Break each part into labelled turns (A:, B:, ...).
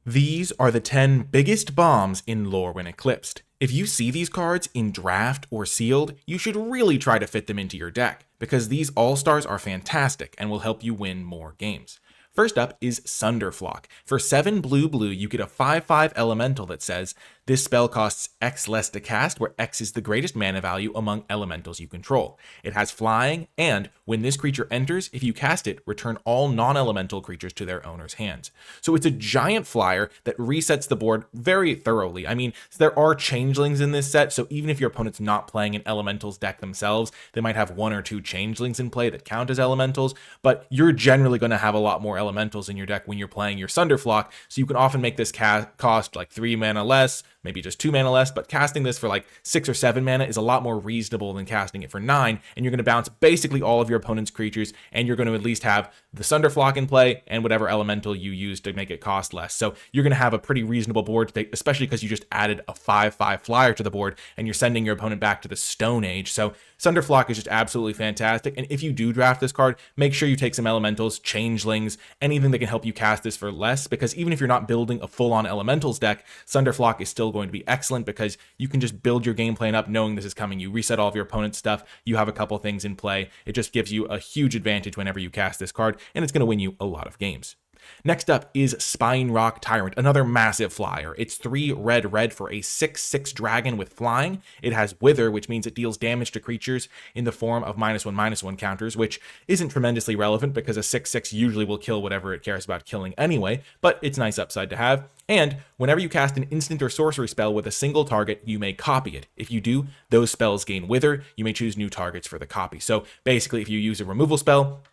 A: These are the 10 biggest bombs in Lorwyn Eclipsed. If you see these cards in draft or sealed, you should really try to fit them into your deck, because these all-stars are fantastic and will help you win more games. First up is Sunderflock. For 7 blue, you get a 5/5 elemental that says, this spell costs X less to cast, where X is the greatest mana value among elementals you control. It has flying, and when this creature enters, if you cast it, return all non-elemental creatures to their owner's hands. So it's a giant flyer that resets the board very thoroughly. I mean, there are changelings in this set, so even if your opponent's not playing an elementals deck themselves, they might have 1 or 2 changelings in play that count as elementals, but you're generally going to have a lot more elementals in your deck when you're playing your Sunderflock, so you can often make this cost like 3 mana less, maybe just 2 mana less, but casting this for like 6 or 7 mana is a lot more reasonable than casting it for 9, and you're going to bounce basically all of your opponent's creatures, and you're going to at least have the Sunderflock in play and whatever elemental you use to make it cost less. So you're going to have a pretty reasonable board, especially because you just added a 5/5 flyer to the board, and you're sending your opponent back to the Stone Age. So Sunderflock is just absolutely fantastic, and if you do draft this card, make sure you take some elementals, changelings, anything that can help you cast this for less, because even if you're not building a full-on elementals deck, Sunderflock is still going to be excellent because you can just build your game plan up knowing this is coming. You reset all of your opponent's stuff, you have a couple things in play. It just gives you a huge advantage whenever you cast this card, and it's going to win you a lot of games. Next up is Spinerock Tyrant, another massive flyer. It's 3 red for a 6/6 dragon with flying. It has Wither, which means it deals damage to creatures in the form of -1/-1 counters, which isn't tremendously relevant because a 6/6 usually will kill whatever it cares about killing anyway, but it's nice upside to have. And whenever you cast an instant or sorcery spell with a single target, you may copy it. If you do, those spells gain Wither. You may choose new targets for the copy. So basically, if you use a removal spell,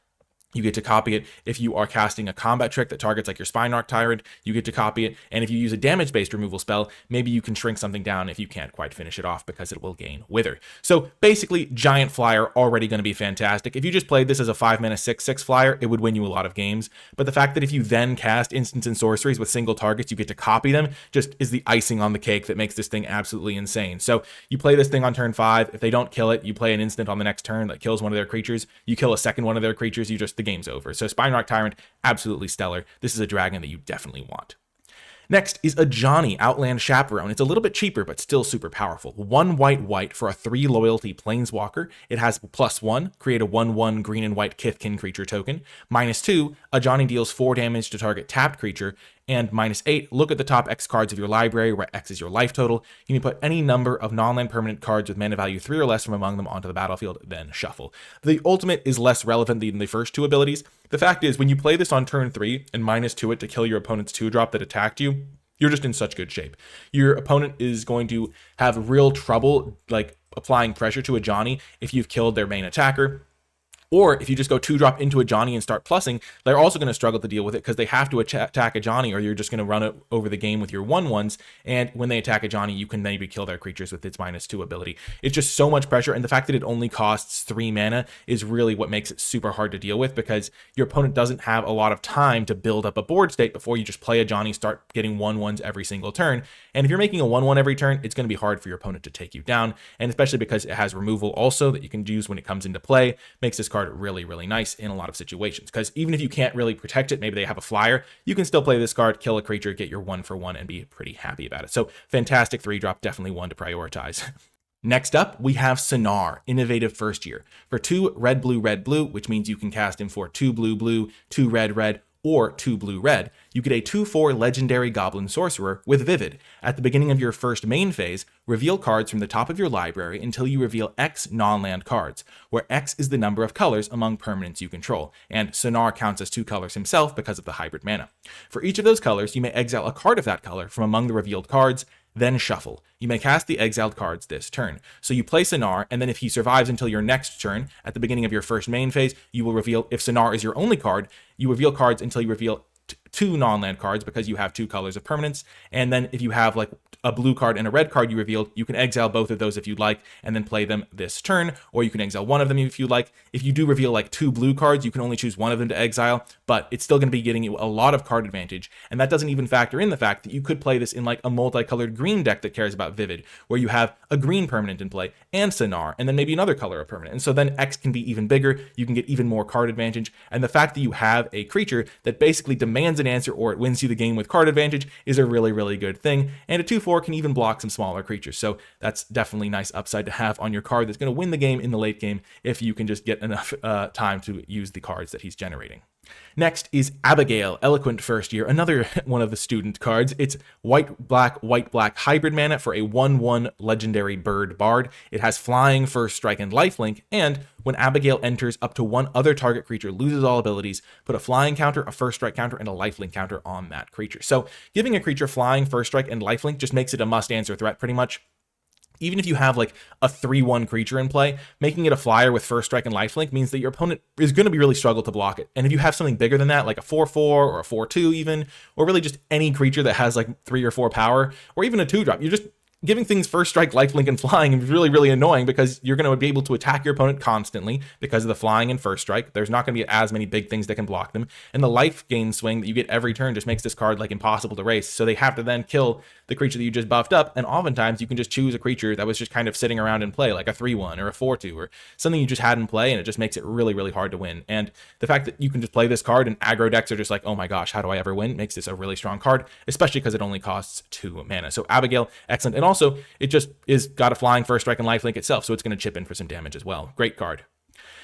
A: you get to copy it. If you are casting a combat trick that targets like your Spinerock Tyrant, you get to copy it. And if you use a damage-based removal spell, maybe you can shrink something down if you can't quite finish it off because it will gain Wither. So basically, giant flyer already going to be fantastic. If you just played this as a 5-mana 6/6 flyer, it would win you a lot of games. But the fact that if you then cast instants and sorceries with single targets, you get to copy them, just is the icing on the cake that makes this thing absolutely insane. So you play this thing on turn 5. If they don't kill it, you play an instant on the next turn that kills one of their creatures. You kill a second one of their creatures, the game's over. So Spinerock Tyrant, absolutely stellar. This is a dragon that you definitely want. Next is a Ajani Outland Chaperone. It's a little bit cheaper, but still super powerful. 1 white for a 3 loyalty planeswalker. It has +1, create a 1/1 green and white Kithkin creature token. -2, Ajani deals 4 damage to target tapped creature. And -8, look at the top X cards of your library, where X is your life total. You may put any number of non-land permanent cards with mana value 3 or less from among them onto the battlefield, then shuffle. The ultimate is less relevant than the first 2 abilities. The fact is, when you play this on turn 3 and -2 it to kill your opponent's 2-drop that attacked you, you're just in such good shape. Your opponent is going to have real trouble like applying pressure to Ajani if you've killed their main attacker. Or if you just go 2-drop into Ajani and start plussing, they're also going to struggle to deal with it because they have to attack Ajani, or you're just going to run it over the game with your 1/1s. And when they attack Ajani, you can maybe kill their creatures with its -2 ability. It's just so much pressure, and the fact that it only costs 3 mana is really what makes it super hard to deal with, because your opponent doesn't have a lot of time to build up a board state before you just play Ajani, start getting 1/1s every single turn. And if you're making a 1/1 every turn, it's going to be hard for your opponent to take you down, and especially because it has removal also that you can use when it comes into play, makes this card really nice in a lot of situations. Because even if you can't really protect it, maybe they have a flyer, you can still play this card, kill a creature, get your 1/1, and be pretty happy about it. So fantastic 3-drop, definitely one to prioritize. Next up, we have Sonar, Innovative First Year. For 2 red, blue, which means you can cast him for 2 blue, 2 red, or 2 blue-red, you get a 2/4 legendary goblin sorcerer with Vivid. At the beginning of your first main phase, reveal cards from the top of your library until you reveal X non-land cards, where X is the number of colors among permanents you control, and Sonar counts as 2 colors himself because of the hybrid mana. For each of those colors, you may exile a card of that color from among the revealed cards, then shuffle. You may cast the exiled cards this turn. So you play Sonar, and then if he survives until your next turn, at the beginning of your first main phase, you will reveal, if Sonar is your only card, you reveal cards until you reveal 2 non-land cards because you have 2 colors of permanence. And then if you have like a blue card and a red card you revealed, you can exile both of those if you'd like, and then play them this turn, or you can exile one of them if you like. If you do reveal like 2 blue cards, you can only choose one of them to exile, but it's still going to be getting you a lot of card advantage. And that doesn't even factor in the fact that you could play this in like a multicolored green deck that cares about Vivid, where you have a green permanent in play and Sonar, and then maybe another color of permanent. And so then X can be even bigger, you can get even more card advantage. And the fact that you have a creature that basically demands demands an answer or it wins you the game with card advantage is a really, really good thing. And a 2/4 can even block some smaller creatures. So that's definitely nice upside to have on your card that's going to win the game in the late game if you can just get enough time to use the cards that he's generating. Next is Abigail, Eloquent First Year, another one of the student cards. It's white, black hybrid mana for a 1/1 legendary bird bard. It has flying, first strike, and lifelink, and when Abigail enters, up to one other target creature loses all abilities. Put a flying counter, a first strike counter, and a lifelink counter on that creature. So giving a creature flying, first strike, and lifelink just makes it a must-answer threat pretty much. Even if you have like a 3/1 creature in play, making it a flyer with first strike and lifelink means that your opponent is going to be really struggle to block it. And if you have something bigger than that, like a 4/4 or a 4/2 even, or really just any creature that has like 3 or 4 power, or even a 2-drop, you're just giving things first strike, lifelink, and flying is really, really annoying because you're going to be able to attack your opponent constantly because of the flying and first strike. There's not going to be as many big things that can block them. And the life gain swing that you get every turn just makes this card like impossible to race. So they have to then kill the creature that you just buffed up. And oftentimes you can just choose a creature that was just kind of sitting around in play, like a 3/1 or a 4/2 or something you just had in play. And it just makes it really, really hard to win. And the fact that you can just play this card and aggro decks are just like, oh my gosh, how do I ever win? Makes this a really strong card, especially because it only costs 2 mana. So Abigail, excellent. And also it just is got a flying first strike and lifelink itself, so it's going to chip in for some damage as well. Great card.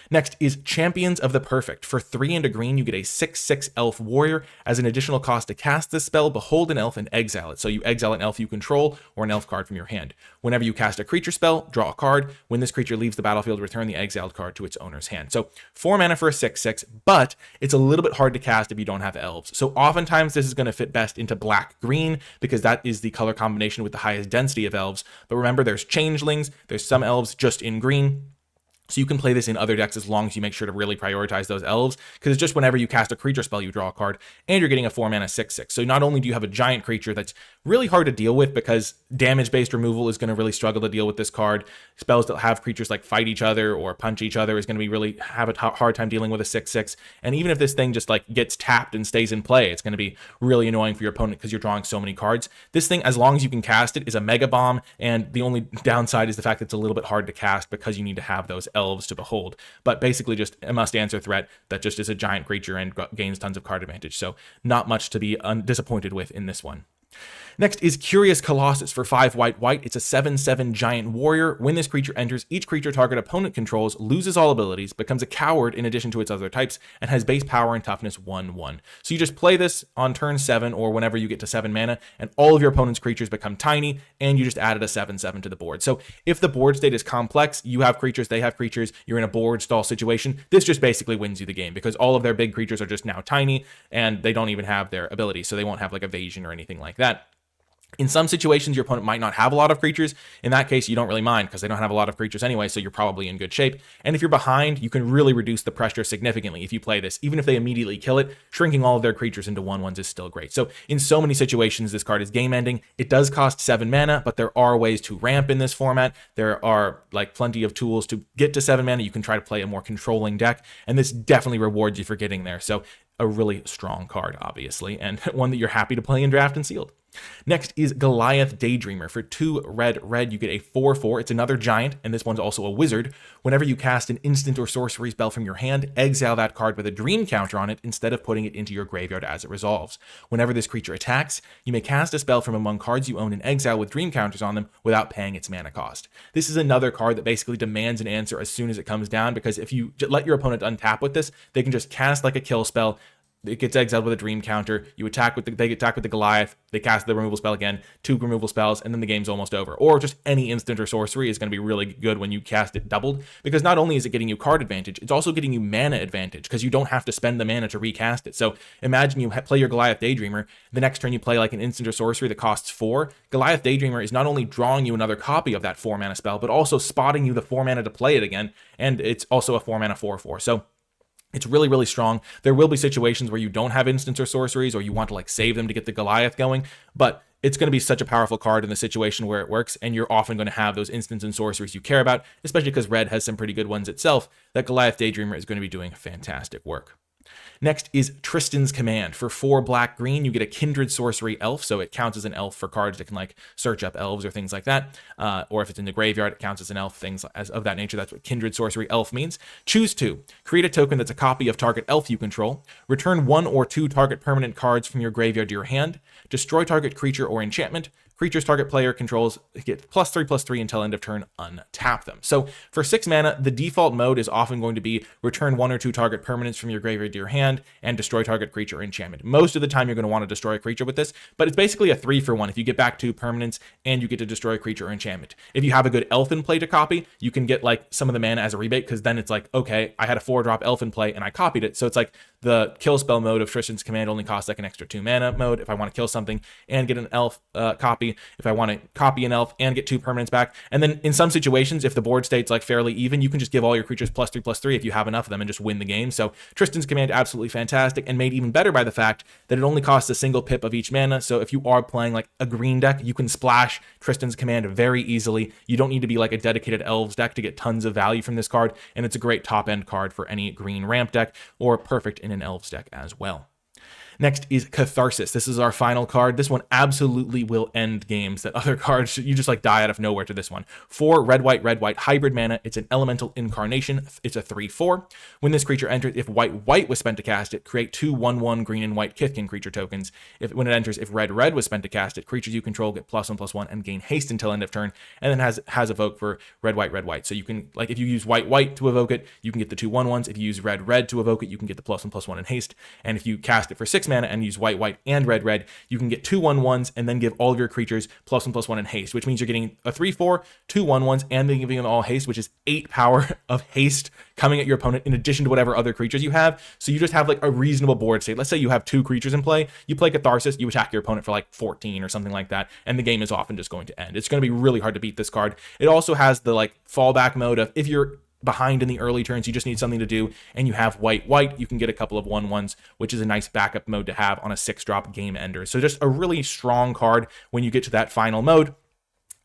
A: Next is Champions of the Perfect. For 3 and a green, you get a 6/6 elf warrior. As an additional cost to cast this spell, behold an elf and exile it. So you exile an elf you control or an elf card from your hand. Whenever you cast a creature spell, draw a card. When this creature leaves the battlefield, return the exiled card to its owner's hand. So 4 mana for a 6/6, but it's a little bit hard to cast if you don't have elves. So oftentimes this is going to fit best into black-green because that is the color combination with the highest density of elves. But remember, there's changelings, there's some elves just in green. So you can play this in other decks as long as you make sure to really prioritize those elves, because it's just whenever you cast a creature spell, you draw a card, and you're getting a 4 mana 6/6. So not only do you have a giant creature that's really hard to deal with because damage-based removal is going to really struggle to deal with this card. Spells that have creatures like fight each other or punch each other is going to be really have a hard time dealing with a 6/6. And even if this thing just like gets tapped and stays in play, it's going to be really annoying for your opponent because you're drawing so many cards. This thing, as long as you can cast it, is a mega bomb, and the only downside is the fact that it's a little bit hard to cast because you need to have those elves to behold, but basically just a must-answer threat that just is a giant creature and gains tons of card advantage. So not much to be disappointed with in this one. Next is Curious Colossus for 5 white. It's a 7/7 giant warrior. When this creature enters, each creature target opponent controls loses all abilities, becomes a coward in addition to its other types, and has base power and toughness 1/1. So you just play this on turn 7 or whenever you get to 7 mana, and all of your opponent's creatures become tiny, and you just added a 7/7 to the board. So if the board state is complex, you have creatures, they have creatures, you're in a board stall situation, this just basically wins you the game because all of their big creatures are just now tiny, and they don't even have their abilities, so they won't have like evasion or anything like that. In some situations, your opponent might not have a lot of creatures. In that case, you don't really mind because they don't have a lot of creatures anyway, so you're probably in good shape. And if you're behind, you can really reduce the pressure significantly if you play this. Even if they immediately kill it, shrinking all of their creatures into 1/1s is still great. So in so many situations, this card is game ending. It does cost 7 mana, but there are ways to ramp in this format. There are like plenty of tools to get to 7 mana. You can try to play a more controlling deck, and this definitely rewards you for getting there. So a really strong card, obviously, and one that you're happy to play in draft and sealed. Next is Goliath Daydreamer. For 2 red, you get a 4/4. It's another giant, and this one's also a wizard. Whenever you cast an instant or sorcery spell from your hand, exile that card with a dream counter on it instead of putting it into your graveyard as it resolves. Whenever this creature attacks, you may cast a spell from among cards you own in exile with dream counters on them without paying its mana cost. This is another card that basically demands an answer as soon as it comes down, because if you let your opponent untap with this, they can just cast like a kill spell. It gets exiled with a dream counter. You attack with they attack with the Goliath. They cast the removal spell again, 2 removal spells, and then the game's almost over. Or just any instant or sorcery is going to be really good when you cast it doubled, because not only is it getting you card advantage, it's also getting you mana advantage because you don't have to spend the mana to recast it. So imagine you play your Goliath Daydreamer. The next turn you play like an instant or sorcery that costs 4. Goliath Daydreamer is not only drawing you another copy of that 4 mana spell, but also spotting you the 4 mana to play it again, and it's also a 4 mana 4/4. So it's really, really strong. There will be situations where you don't have instants or sorceries, or you want to like save them to get the Goliath going, but it's going to be such a powerful card in the situation where it works, and you're often going to have those instants and sorceries you care about, especially because red has some pretty good ones itself. That Goliath Daydreamer is going to be doing fantastic work. Next is Tristan's Command. For 4 black green, you get a Kindred Sorcery Elf, so it counts as an elf for cards that can like search up elves or things like that. Or if it's in the graveyard, it counts as an elf, things as of that nature. That's what Kindred Sorcery Elf means. Choose 2. Create a token that's a copy of target elf you control. Return 1 or 2 target permanent cards from your graveyard to your hand. Destroy target creature or enchantment. Creatures target player controls get +3/+3 until end of turn, untap them. So for 6 mana, the default mode is often going to be return 1 or 2 target permanents from your graveyard to your hand and destroy target creature or enchantment. Most of the time you're going to want to destroy a creature with this, but it's basically a 3-for-1 if you get back 2 permanents and you get to destroy a creature or enchantment. If you have a good elf in play to copy, you can get like some of the mana as a rebate, because then it's like, okay, I had a 4-drop elf in play and I copied it. So it's like the kill spell mode of Tristan's Command only costs like an extra 2 mana mode if I want to kill something and get an elf copy. If I want to copy an elf and get 2 permanents back. And then in some situations, if the board state's like fairly even, you can just give all your creatures +3/+3 if you have enough of them and just win the game. So Tristan's Command, absolutely fantastic, and made even better by the fact that it only costs a single pip of each mana. So if you are playing like a green deck, you can splash Tristan's Command very easily. You don't need to be like a dedicated elves deck to get tons of value from this card, and it's a great top end card for any green ramp deck, or perfect in an elves deck as well. Next is Catharsis. This is our final card. This one absolutely will end games that other cards, you just like die out of nowhere to this one. 4 red, white hybrid mana. It's an elemental incarnation. It's a 3/4. When this creature enters, if white was spent to cast it, create 2 1/1 green and white Kithkin creature tokens. When it enters, if red was spent to cast it, creatures you control get +1/+1 and gain haste until end of turn, and then has evoke for red, white. So you can, like, if you use white to evoke it, you can get the 2 1/1s. If you use red to evoke it, you can get the +1/+1 and haste. And if you cast it for 6 mana and use white and red, you can get 2 1/1s and then give all of your creatures +1/+1 and haste, which means you're getting a 3/4, 2 1/1s, and then giving them all haste, which is 8 power of haste coming at your opponent in addition to whatever other creatures you have. So you just have like a reasonable board state. Let's say you have 2 creatures in play, you play Catharsis, you attack your opponent for like 14 or something like that, and the game is often just going to end. It's going to be really hard to beat this card. It also has the like fallback mode of if you're behind in the early turns, you just need something to do, and you have white, you can get a couple of 1/1s, which is a nice backup mode to have on a 6-drop game ender. So just a really strong card when you get to that final mode.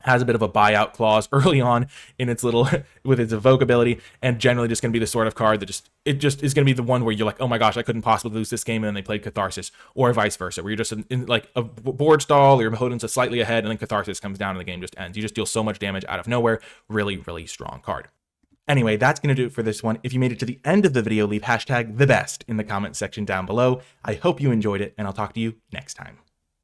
A: Has a bit of a buyout clause early on in its little with its evoke ability, and generally just going to be the sort of card that just is going to be the one where you're like, oh my gosh, I couldn't possibly lose this game, and then they played Catharsis, or vice versa, where you're just in like a board stall, or your opponent's slightly ahead, and then Catharsis comes down and the game just ends. You just deal so much damage out of nowhere. Really strong card. Anyway, that's going to do it for this one. If you made it to the end of the video, leave #TheBest in the comment section down below. I hope you enjoyed it, and I'll talk to you next time.